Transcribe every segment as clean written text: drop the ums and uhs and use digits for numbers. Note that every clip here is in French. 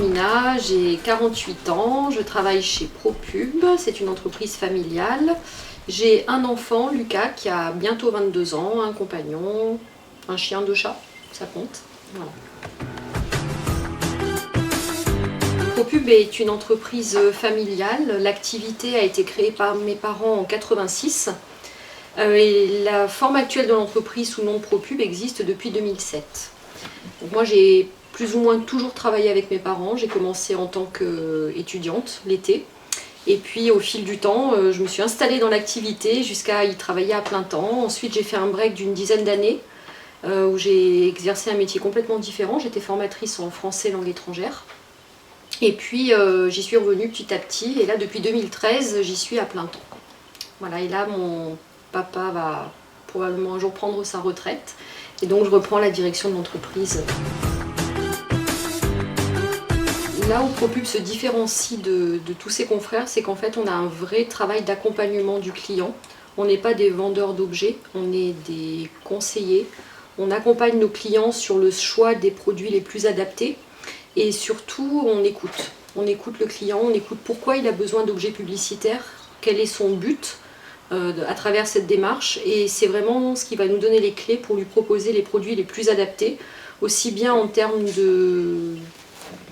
Nina, j'ai 48 ans, je travaille chez ProPub, c'est une entreprise familiale. J'ai un enfant, Lucas, qui a bientôt 22 ans, un compagnon, un chien, 2 chats, ça compte. Voilà. ProPub est une entreprise familiale. L'activité a été créée par mes parents en 86. Et la forme actuelle de l'entreprise sous le nom de ProPub existe depuis 2007. Donc moi j'ai plus ou moins toujours travaillé avec mes parents. J'ai commencé en tant qu'étudiante l'été. Et puis au fil du temps, je me suis installée dans l'activité jusqu'à y travailler à plein temps. Ensuite j'ai fait un break d'une dizaine d'années où j'ai exercé un métier complètement différent. J'étais formatrice en français langue étrangère. Et puis j'y suis revenue petit à petit. Et là depuis 2013, j'y suis à plein temps. Voilà, et là mon papa va probablement un jour prendre sa retraite. Et donc je reprends la direction de l'entreprise. Là où ProPub se différencie de tous ses confrères, c'est qu'en fait on a un vrai travail d'accompagnement du client. On n'est pas des vendeurs d'objets, on est des conseillers. On accompagne nos clients sur le choix des produits les plus adaptés. Et surtout, on écoute. On écoute le client, on écoute pourquoi il a besoin d'objets publicitaires, quel est son but à travers cette démarche. Et c'est vraiment ce qui va nous donner les clés pour lui proposer les produits les plus adaptés, aussi bien en termes de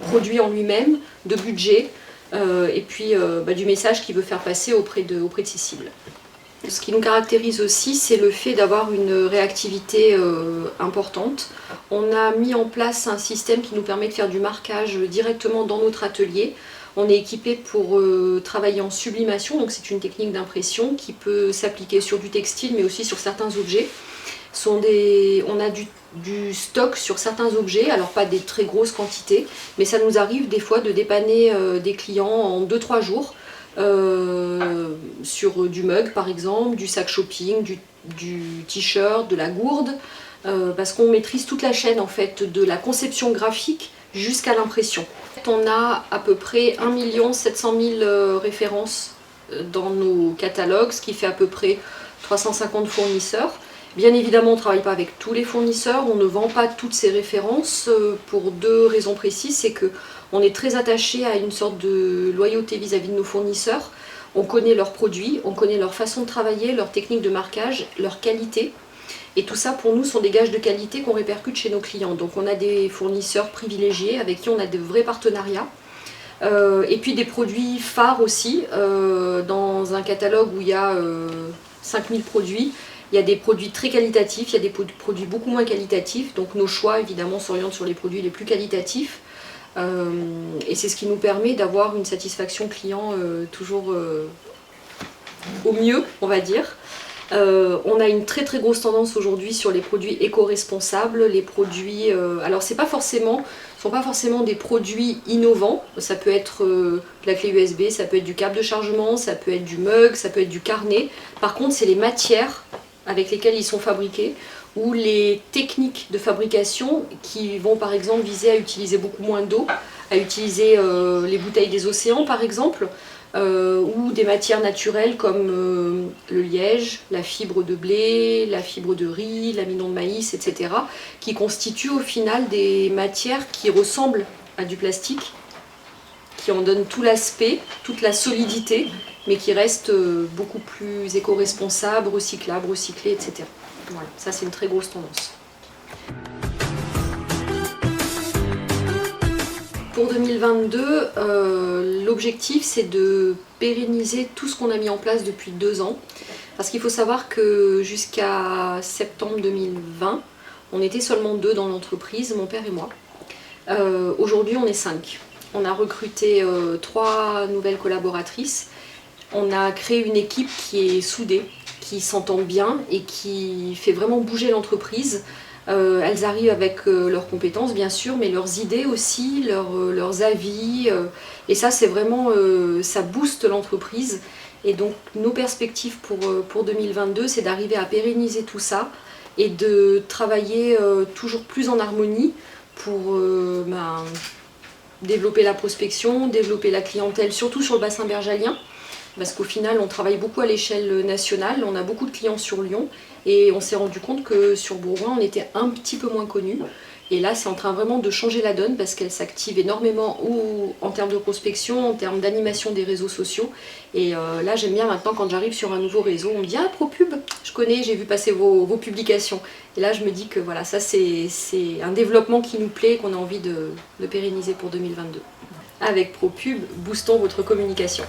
produit en lui-même, de budget, et puis du message qu'il veut faire passer auprès de ses cibles. Ce qui nous caractérise aussi, c'est le fait d'avoir une réactivité importante. On a mis en place un système qui nous permet de faire du marquage directement dans notre atelier. On est équipé pour travailler en sublimation, donc c'est une technique d'impression qui peut s'appliquer sur du textile mais aussi sur certains objets. On a du stock sur certains objets, alors pas des très grosses quantités, mais ça nous arrive des fois de dépanner des clients en 2-3 jours sur du mug par exemple, du sac shopping, du t-shirt, de la gourde, parce qu'on maîtrise toute la chaîne en fait, de la conception graphique jusqu'à l'impression. On a à peu près 1 700 000 références dans nos catalogues, ce qui fait à peu près 350 fournisseurs. Bien évidemment, on ne travaille pas avec tous les fournisseurs, on ne vend pas toutes ces références pour 2 raisons précises. C'est qu'on est très attaché à une sorte de loyauté vis-à-vis de nos fournisseurs. On connaît leurs produits, on connaît leur façon de travailler, leur technique de marquage, leur qualité. Et tout ça, pour nous, sont des gages de qualité qu'on répercute chez nos clients. Donc on a des fournisseurs privilégiés avec qui on a de vrais partenariats. Et puis des produits phares aussi, dans un catalogue où il y a 5000 produits. Il y a des produits très qualitatifs, il y a des produits beaucoup moins qualitatifs, donc nos choix évidemment s'orientent sur les produits les plus qualitatifs. Et c'est ce qui nous permet d'avoir une satisfaction client toujours au mieux, on va dire. On a une très grosse tendance aujourd'hui sur les produits éco-responsables, les produits... alors ce ne sont pas forcément des produits innovants, ça peut être de la clé USB, ça peut être du câble de chargement, ça peut être du mug, ça peut être du carnet. Par contre, c'est les matières avec lesquels ils sont fabriqués, ou les techniques de fabrication qui vont par exemple viser à utiliser beaucoup moins d'eau, à utiliser les bouteilles des océans par exemple, ou des matières naturelles comme le liège, la fibre de blé, la fibre de riz, l'amidon de maïs, etc., qui constituent au final des matières qui ressemblent à du plastique, qui en donnent tout l'aspect, toute la solidité, mais qui restent beaucoup plus éco-responsables, recyclables, recyclés, etc. Voilà, ça c'est une très grosse tendance. Pour 2022, l'objectif c'est de pérenniser tout ce qu'on a mis en place depuis 2 ans. Parce qu'il faut savoir que jusqu'à septembre 2020, on était seulement 2 dans l'entreprise, mon père et moi. Aujourd'hui on est 5. On a recruté 3 nouvelles collaboratrices. On a créé une équipe qui est soudée, qui s'entend bien et qui fait vraiment bouger l'entreprise. Elles arrivent avec leurs compétences bien sûr, mais leurs idées aussi, leurs avis. Et ça c'est vraiment, ça booste l'entreprise. Et donc nos perspectives pour 2022, c'est d'arriver à pérenniser tout ça et de travailler toujours plus en harmonie pour développer la prospection, développer la clientèle, surtout sur le bassin bergalien. Parce qu'au final, on travaille beaucoup à l'échelle nationale, on a beaucoup de clients sur Lyon et on s'est rendu compte que sur Bourgoin, on était un petit peu moins connus. Et là, c'est en train vraiment de changer la donne parce qu'elle s'active énormément ou en termes de prospection, en termes d'animation des réseaux sociaux. Et là, j'aime bien maintenant quand j'arrive sur un nouveau réseau, on me dit « Ah, ProPub, je connais, j'ai vu passer vos publications ». Et là, je me dis que voilà, ça c'est un développement qui nous plaît et qu'on a envie de pérenniser pour 2022. Avec ProPub, boostons votre communication.